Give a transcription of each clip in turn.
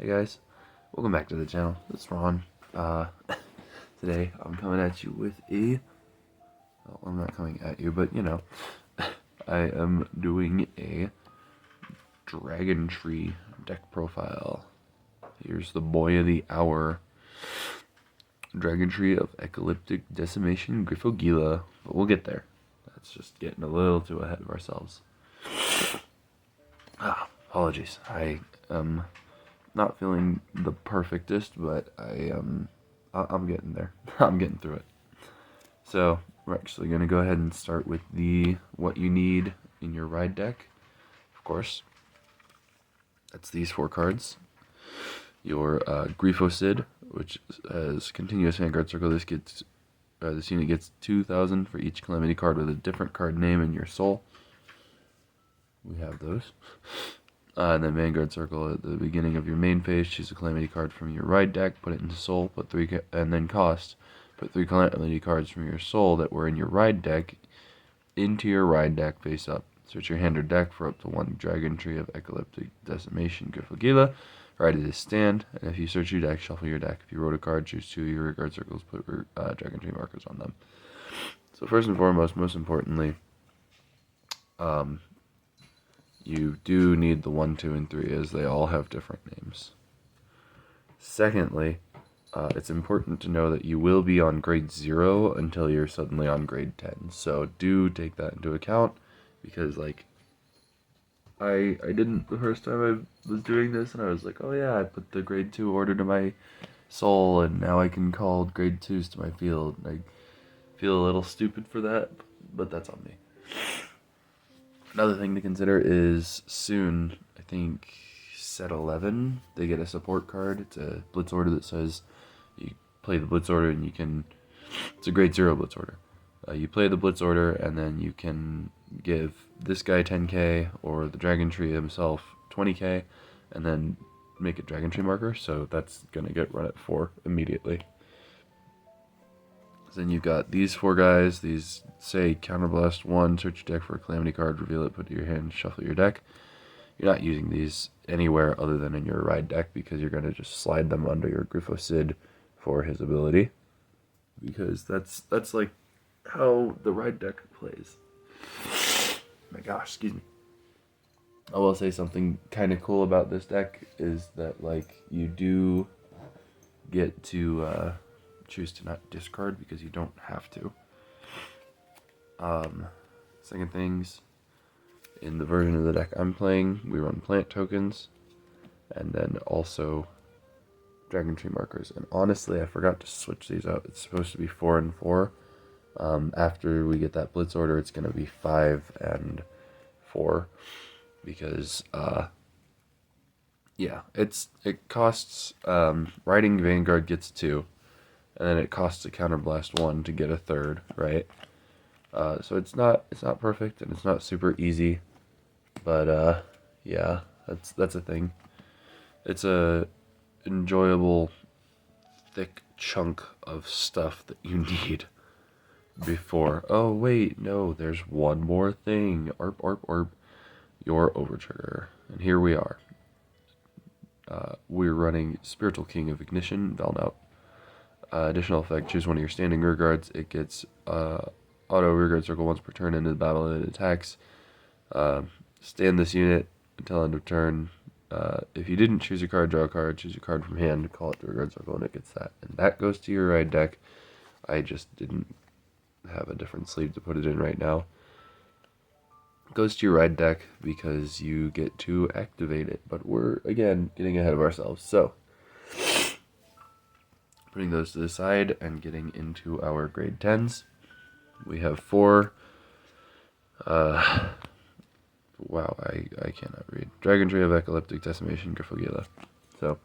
Hey guys, welcome back to the channel. It's Ron. Today I'm coming at you with well, I'm not coming at you, but you know, I am doing a Dragontree deck profile. Here's the boy of the hour. Dragontree of Ecliptic Decimation Griphogila, but we'll get there. That's just getting a little too ahead of ourselves. Apologies. I am not feeling the perfectest, but I'm getting there. I'm getting through it. So we're actually going to go ahead and start with what you need in your ride deck. Of course, that's these 4 cards. Your Griphocid, which has continuous Vanguard Circle. This unit gets 2,000 for each Calamity card with a different card name in your soul. We have those. And then Vanguard Circle at the beginning of your main phase, choose a Calamity card from your ride deck, put it into Soul, put 3, and then cost. Put 3 Calamity cards from your Soul that were in your ride deck into your ride deck face up. Search your hand or deck for up to 1 Dragontree of Ecliptic Decimation Griphogila. Ride it as stand, and if you search your deck, shuffle your deck. If you wrote a card, choose 2 of your Vanguard Circles, put Dragontree markers on them. So first and foremost, most importantly, you do need the 1, 2, and 3, as they all have different names. Secondly, it's important to know that you will be on grade 0 until you're suddenly on grade 10. So do take that into account, because like I didn't the first time I was doing this, and I was like, oh yeah, I put the grade 2 order to my soul, and now I can call grade 2s to my field. I feel a little stupid for that, but that's on me. Another thing to consider is soon, I think set 11, they get a support card. It's a Blitz order that says you play the Blitz order and you can, it's a grade 0 Blitz order. You play the Blitz order and then you can give this guy 10k or the Dragontree himself 20k and then make a Dragontree marker, so that's going to get run at 4 immediately. Then you've got these 4 guys. These say Counterblast 1, search your deck for a Calamity card, reveal it, put it in your hand, shuffle your deck. You're not using these anywhere other than in your ride deck, because you're going to just slide them under your Griphocid for his ability, because that's like how the ride deck plays. My gosh, excuse me. I will say something kind of cool about this deck is that like you do get to choose to not discard, because you don't have to. Second things, in the version of the deck I'm playing, we run plant tokens and then also Dragontree markers. And honestly, I forgot to switch these out. It's supposed to be 4 and 4. After we get that Blitz order, it's going to be 5 and 4, because yeah, it costs riding Vanguard gets 2. And then it costs a Counterblast 1 to get a 3rd, right? So it's not perfect and it's not super easy, but yeah, that's a thing. It's a enjoyable thick chunk of stuff that you need before. Oh wait, no, there's one more thing. Arp, your overtrigger, and here we are. We're running Spiritual King of Ignition, Valnout. Additional effect, choose one of your standing rear guards. It gets auto rearguard circle once per turn into the battle, and it attacks. Stand this unit until end of turn. If you didn't choose a card, draw a card. Choose a card from hand, call it to rearguard circle, and it gets that. And that goes to your ride deck. I just didn't have a different sleeve to put it in right now. It goes to your ride deck because you get to activate it. But we're, again, getting ahead of ourselves. So putting those to the side and getting into our grade 10s. We have 4. Wow, I cannot read. Dragontree of Ecliptic Decimation Griphogila. So,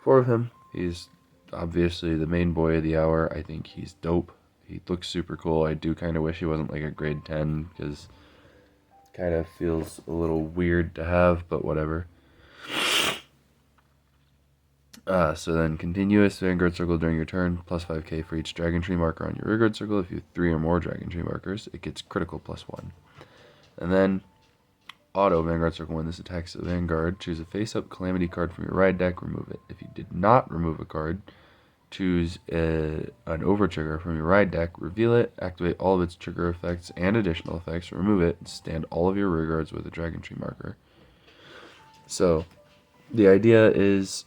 4 of him. He's obviously the main boy of the hour. I think he's dope. He looks super cool. I do kind of wish he wasn't like a grade 10, because it kind of feels a little weird to have, but whatever. So then, continuous Vanguard Circle during your turn, plus 5k for each Dragontree marker on your rearguard circle. If you have 3 or more Dragontree markers, it gets critical plus 1. And then, auto Vanguard Circle. When this attacks the Vanguard, choose a face-up Calamity card from your ride deck, remove it. If you did not remove a card, choose an over trigger from your ride deck, reveal it, activate all of its trigger effects and additional effects, remove it, and stand all of your rear guards with a Dragontree marker. So, the idea is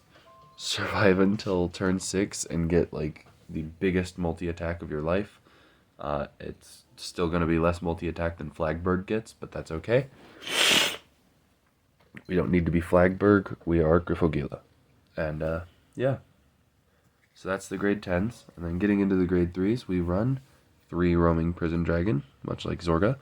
survive until turn 6 and get like the biggest multi-attack of your life. It's still going to be less multi-attack than Flagbird gets, but that's okay. We don't need to be Flagbird, we are Griphogila. And yeah. So that's the grade 10s. And then getting into the grade 3s, we run 3 Roaming Prison Dragon, much like Zorga.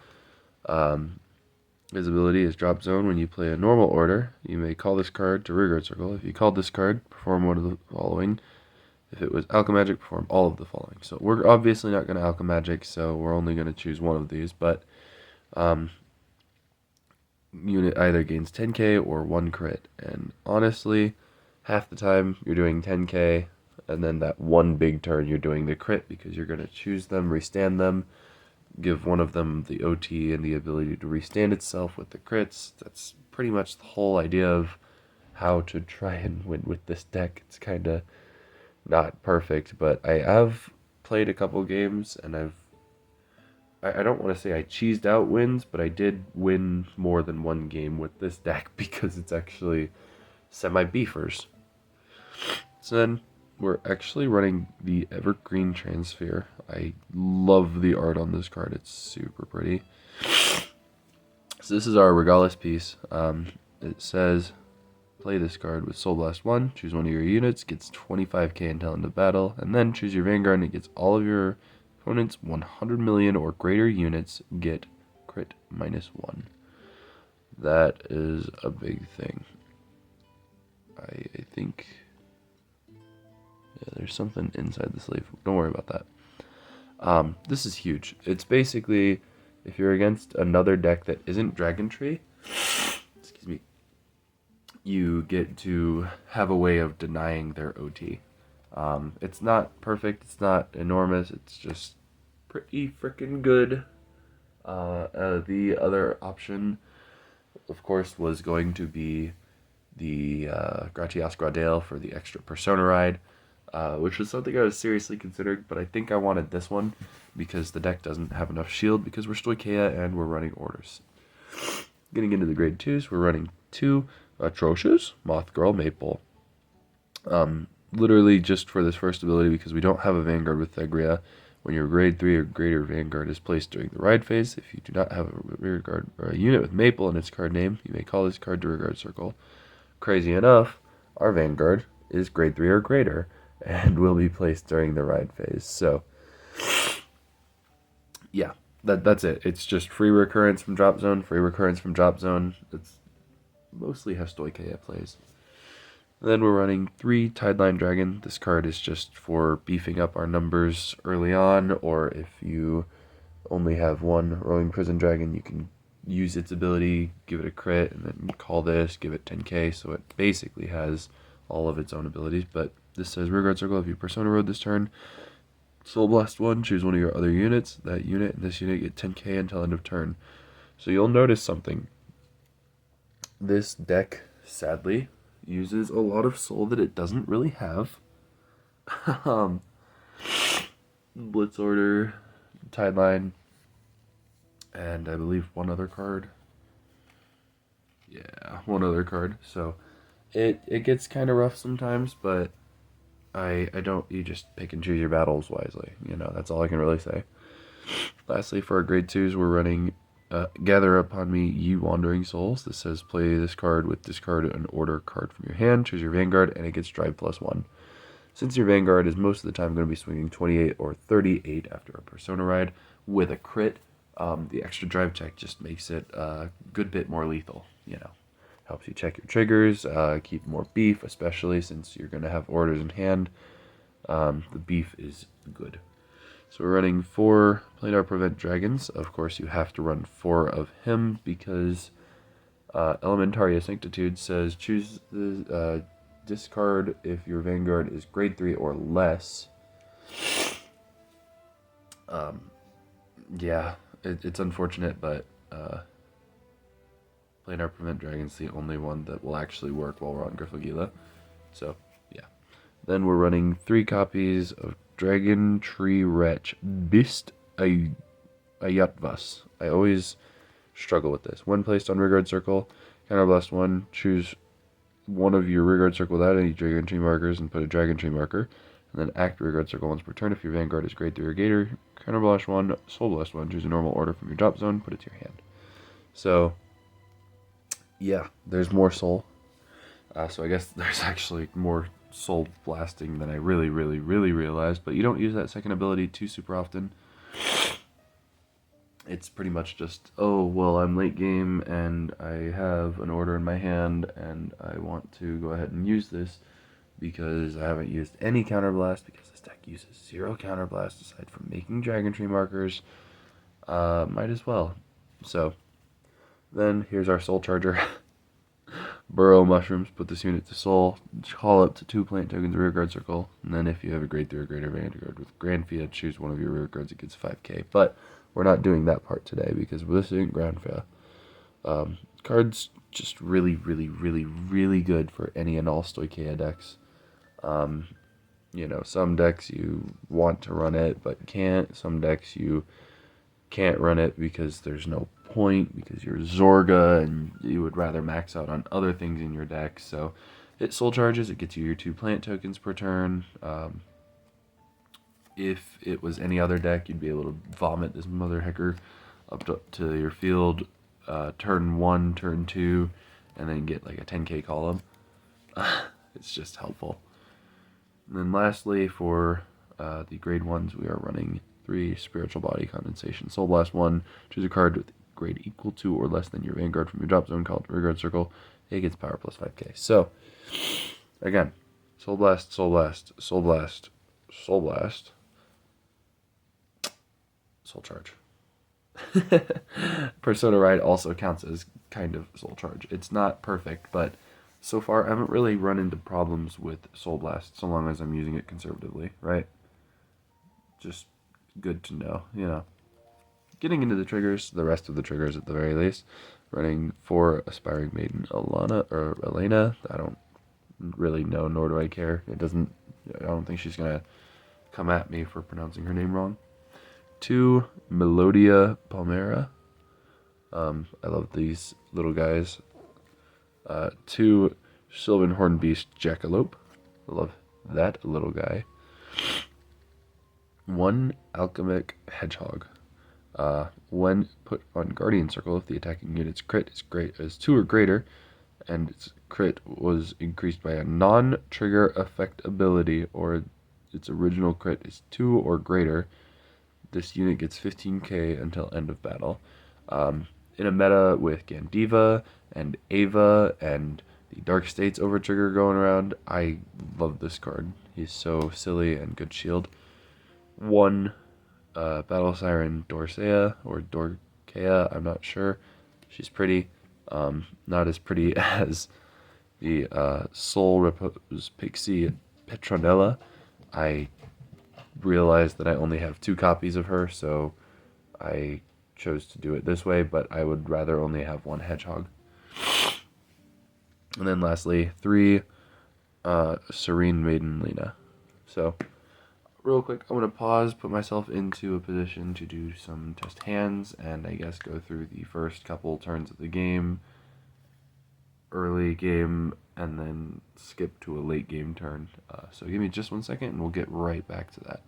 His ability is Drop Zone. When you play a normal order, you may call this card to Rearguard Circle. If you called this card, perform one of the following. If it was Alchemagic, perform all of the following. So we're obviously not going to Alchemagic, so we're only going to choose one of these. But unit either gains 10k or 1 crit. And honestly, half the time you're doing 10k, and then that one big turn you're doing the crit because you're going to choose them, restand them, give one of them the OT and the ability to restand itself with the crits. That's pretty much the whole idea of how to try and win with this deck. It's kind of not perfect, but I have played a couple games, and I don't want to say I cheesed out wins, but I did win more than one game with this deck because it's actually semi-beefers. So then we're actually running the Evergreen Transfer. I love the art on this card. It's super pretty. So this is our Regalis piece. It says, play this card with Soul Blast 1, choose one of your units, gets 25k until end of battle, and then choose your Vanguard and it gets all of your opponent's 100 million or greater units get crit -1. That is a big thing. I think... yeah, there's something inside the sleeve. Don't worry about that. This is huge. It's basically, if you're against another deck that isn't Dragontree, excuse me, you get to have a way of denying their OT. It's not perfect, it's not enormous, it's just pretty freaking good. The other option, of course, was going to be the Gratias Gradale for the extra Persona ride, which was something I was seriously considering, but I think I wanted this one because the deck doesn't have enough shield because we're Stoicheia and we're running orders. Getting into the grade 2s, we're running 2 Atrocious Moth Girl Maple. Literally just for this first ability because we don't have a Vanguard with Thegria. When your grade 3 or greater Vanguard is placed during the ride phase, if you do not have a Vanguard or a unit with Maple in its card name, you may call this card to Rearguard Circle. Crazy enough, our Vanguard is grade 3 or greater and will be placed during the ride phase. So, yeah, that's it. It's just free recurrence from Drop Zone, free recurrence from Drop Zone. It's mostly how Stoicheia plays. Then we're running 3 Tideline Dragon. This card is just for beefing up our numbers early on, or if you only have one Roaming Prison Dragon, you can use its ability, give it a crit, and then call this, give it 10k, so it basically has all of its own abilities. But this says Rearguard Circle, if you Persona Road this turn, Soul Blast 1, choose one of your other units. That unit and this unit get 10k until end of turn. So you'll notice something. This deck, sadly, uses a lot of soul that it doesn't really have. Blitz Order, Tideline, and I believe one other card. Yeah, one other card. So it gets kind of rough sometimes, but I don't, you just pick and choose your battles wisely. You know, that's all I can really say. Lastly, for our grade 2s, we're running Gather Upon Me, Ye Wandering Souls. This says play this card with discard an order card from your hand, choose your Vanguard, and it gets Drive +1. Since your Vanguard is most of the time going to be swinging 28 or 38 after a Persona ride with a crit, the extra drive check just makes it a good bit more lethal, you know. Helps you check your triggers, keep more beef, especially since you're going to have orders in hand. The beef is good. So we're running 4 Planar Prevent Dragons. Of course, you have to run 4 of him because Elementaria Sanctitude says choose the discard if your Vanguard is grade 3 or less. Yeah, it's unfortunate, but Planar Planar Prevent Dragon's the only one that will actually work while we're on Griphogila. So, yeah. Then we're running 3 copies of Dragontree Wretch Bist Ayatvas. I always struggle with this. When placed on rearguard circle, counterblast 1, choose one of your rearguard circle without any Dragontree markers and put a Dragontree marker. And then act rearguard circle once per turn. If your Vanguard is grade 3 or greater, counterblast 1, soul blast 1, choose a normal order from your drop zone, put it to your hand. So, yeah, there's more soul. So I guess there's actually more soul blasting than I really realized. But you don't use that second ability too super often. It's pretty much just, oh, well, I'm late game and I have an order in my hand and I want to go ahead and use this because I haven't used any counterblast because this deck uses 0 counterblast aside from making Dragontree markers. Might as well. So, then here's our soul charger. Burrow mushrooms, put this unit to soul, call up to 2 plant tokens rearguard circle, and then if you have a grade 3 or greater Vanguard with Grand Fia, choose one of your rearguards, it gets 5k. But we're not doing that part today because this isn't Grand Fia. Card's just really good for any and all Stoicheia decks. You know, some decks you want to run it but can't. Some decks you can't run it because there's no point, because you're Zorga and you would rather max out on other things in your deck. So it soul charges, it gets you your 2 plant tokens per turn. If it was any other deck, you'd be able to vomit this mother hecker up to your field turn 1, turn 2, and then get like a 10k column. It's just helpful. And then lastly, for the grade 1s, we are running 3 Spiritual Body Condensation. Soul Blast 1, choose a card with grade equal to or less than your Vanguard from your drop zone, call it rearguard circle. It gets power plus 5k. So, again, Soul Blast, Soul Blast, Soul Blast, Soul Blast, Soul Charge. Persona Ride also counts as kind of Soul Charge. It's not perfect, but so far I haven't really run into problems with Soul Blast so long as I'm using it conservatively, right? Just good to know, you know. Getting into the triggers, the rest of the triggers at the very least. Running 4 Aspiring Maiden Elena. I don't really know, nor do I care. I don't think she's gonna come at me for pronouncing her name wrong. 2 Melodia Palmera. I love these little guys. 2 Sylvan Horn Beast Jackalope. I love that little guy. 1 Alchemic Hedgehog. When put on Guardian Circle, if the attacking unit's crit is 2 or greater, and its crit was increased by a non-trigger effect ability, or its original crit is 2 or greater, this unit gets 15k until end of battle. In a meta with Gandiva and Ava and the Dark States overtrigger going around, I love this card. He's so silly and good shield. 1 Battle Siren Dorsea, or Dorkea, I'm not sure. She's pretty. Not as pretty as the Soul Repose Pixie Petronella. I realized that I only have 2 copies of her, so I chose to do it this way, but I would rather only have 1 hedgehog. And then lastly, 3 Serene Maiden Lena. So, real quick, I'm going to pause, put myself into a position to do some test hands, and I guess go through the first couple turns of the game, early game, and then skip to a late game turn. So give me just 1 second, and we'll get right back to that.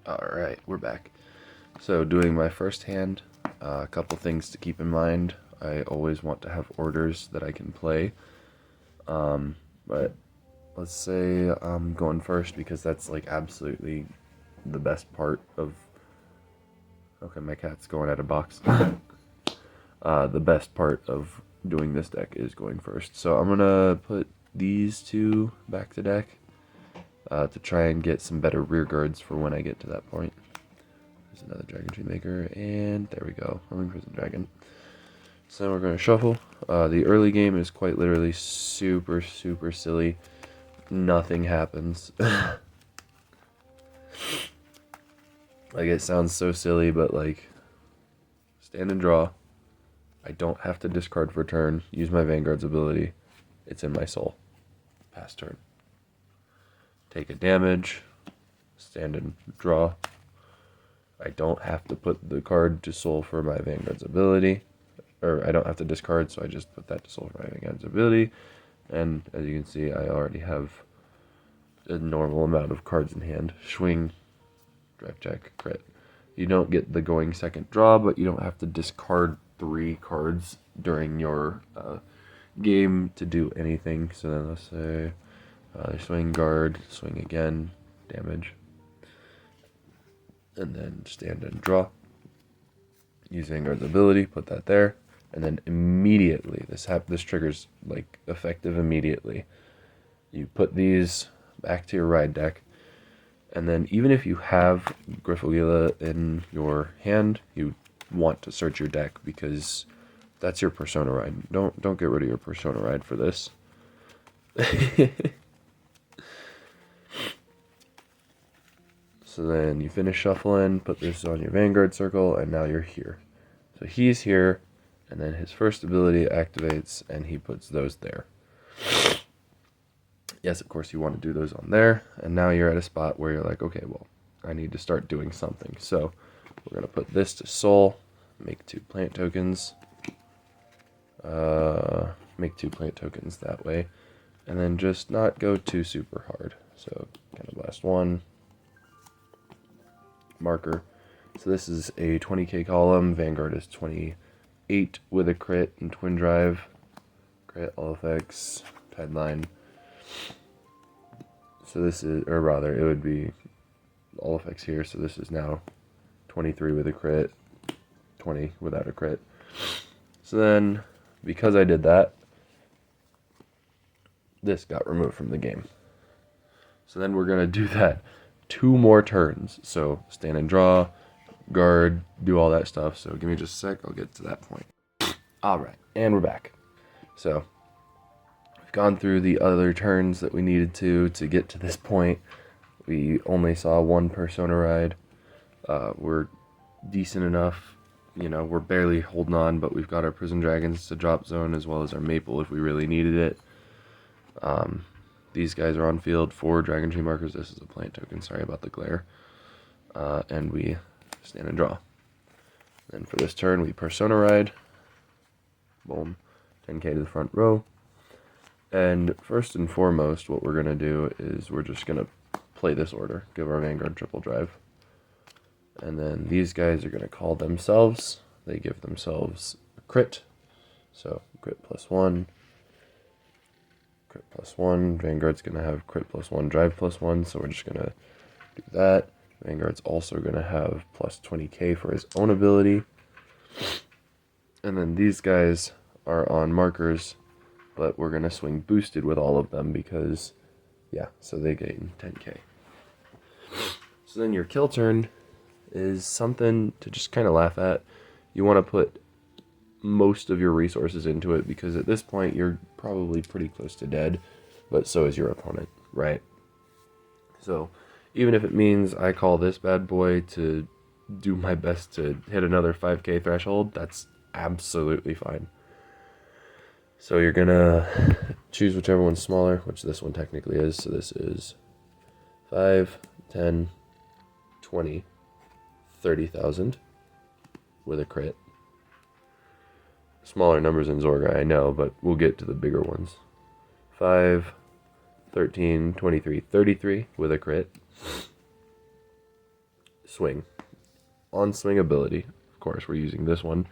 Alright, we're back. So doing my first hand, a couple things to keep in mind. I always want to have orders that I can play, but let's say I'm going first because that's like absolutely the best part of... Okay, my cat's going out of box. The best part of doing this deck is going first. So I'm going to put these 2 back to deck to try and get some better rear guards for when I get to that point. There's another Dragontree Maker, and there we go, Roaming Prison Dragon. So then we're going to shuffle. The early game is quite literally super silly. Nothing happens. Like, it sounds so silly, but like, stand and draw, I don't have to discard for turn, use my Vanguard's ability. It's in my soul. Pass turn. Take a damage, stand and draw. I don't have to put the card to soul for my Vanguard's ability. Or I don't have to discard, so I just put that to soul for my Vanguard's ability. And as you can see, I already have a normal amount of cards in hand. Swing, drive check, crit. You don't get the going second draw, but you don't have to discard 3 cards during your game to do anything. So then let's say swing, guard, swing again, damage. And then stand and draw. Use Vanguard's ability, put that there. And then immediately, this triggers like effective immediately. You put these back to your ride deck. And then even if you have Griphogila in your hand, you want to search your deck because that's your Persona ride. Don't get rid of your Persona ride for this. So then you finish shuffling, put this on your Vanguard circle, and now you're here. So he's here, and then his first ability activates, and he puts those there. Yes, of course you want to do those on there, and now you're at a spot where you're like, okay, well, I need to start doing something. So we're going to put this to soul, make 2 plant tokens, make 2 plant tokens that way, and then just not go too super hard. So kind of blast 1, marker. So this is a 20k column, Vanguard is 28 with a crit and twin drive, crit, all effects, tideline. So this is, or rather, it would be all effects here. So this is now 23 with a crit, 20 without a crit. So then, because I did that, this got removed from the game. So then we're going to do that 2 more turns. So stand and draw, guard, do all that stuff. So give me just a sec, I'll get to that point. Alright, and we're back. So we've gone through the other turns that we needed to get to this point. We only saw 1 Persona ride. We're decent enough. You know, we're barely holding on, but we've got our Prison Dragons to drop zone as well as our Maple if we really needed it. These guys are on field for Dragontree markers. This is a plant token, sorry about the glare. And we stand and draw. Then for this turn, we Persona ride. Boom. 10k to the front row. And first and foremost, what we're going to do is we're just going to play this order. Give our Vanguard triple drive. And then these guys are going to call themselves. They give themselves a crit. So crit +1. Crit +1. Vanguard's going to have crit +1, drive +1. So we're just going to do that. Vanguard's also going to have plus 20k for his own ability. And then these guys are on markers, but we're going to swing boosted with all of them because, yeah, so they gain 10k. So then your kill turn is something to just kind of laugh at. You want to put most of your resources into it because at this point you're probably pretty close to dead, but so is your opponent, right? So even if it means I call this bad boy to do my best to hit another 5k threshold, that's absolutely fine. So you're gonna choose whichever one's smaller, which this one technically is. So this is 5, 10, 20, 30,000 with a crit. Smaller numbers in Zorgai, I know, but we'll get to the bigger ones. 5, 13, 23, 33 with a crit. Swing. On swing ability, of course, we're using this one.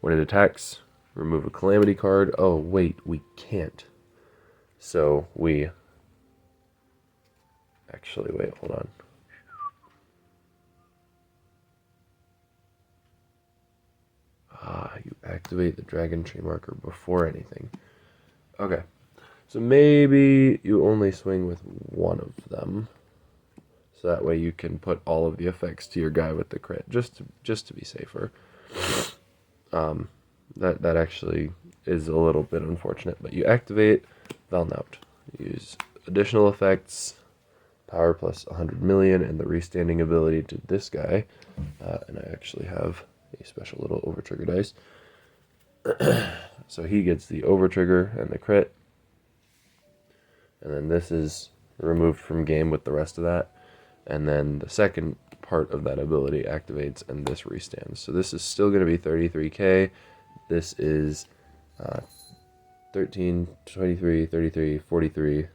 When it attacks, remove a calamity card. Oh, wait, we can't. So we... Actually, wait, hold on. You activate the Dragontree marker before anything. Okay. So maybe you only swing with one of them. So that way you can put all of the effects to your guy with the crit, just to be safer. That actually is a little bit unfortunate, but you activate Valnout. Use additional effects, power plus 100 million, and the restanding ability to this guy. And I actually have a special little overtrigger dice. So he gets the over trigger and the crit. And then this is removed from game with the rest of that. And then the second part of that ability activates and this restands. So this is still going to be 33k. This is 13, 23, 33, 43,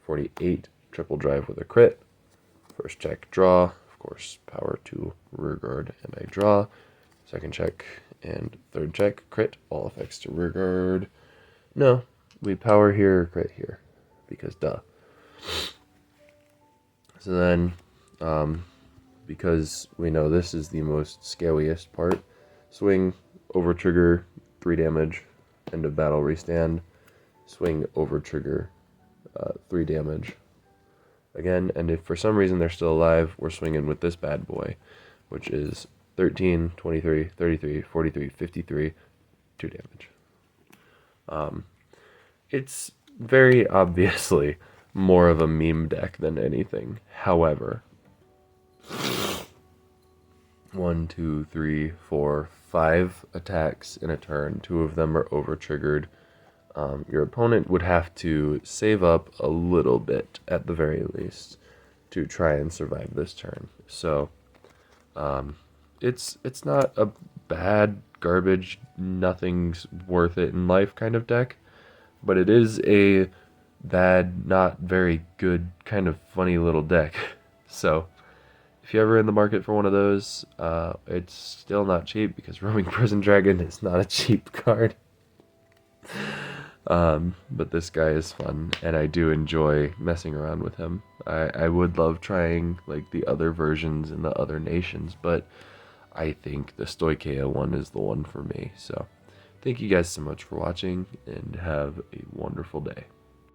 48 triple drive with a crit. First check, draw. Of course, power to rear guard and I draw. Second check and third check, crit. All effects to rear guard. No, we power here, crit here. Because duh. So then, because we know this is the most scariest part, swing, over trigger, 3 damage, end of battle, restand, swing, over trigger, 3 damage. Again, and if for some reason they're still alive, we're swinging with this bad boy, which is 13, 23, 33, 43, 53, 2 damage. It's very obviously more of a meme deck than anything. However, 1, 2, 3, 4, 5 attacks in a turn. 2 of them are over triggered. Your opponent would have to save up a little bit at the very least to try and survive this turn. So it's not a bad, garbage, nothing's worth it in life kind of deck, but it is a bad, not very good, kind of funny little deck. So if you're ever in the market for one of those, it's still not cheap because Roaming Prison Dragon is not a cheap card. But this guy is fun, and I do enjoy messing around with him. I would love trying like the other versions in the other nations, but I think the Stoicheia one is the one for me. So thank you guys so much for watching, and have a wonderful day.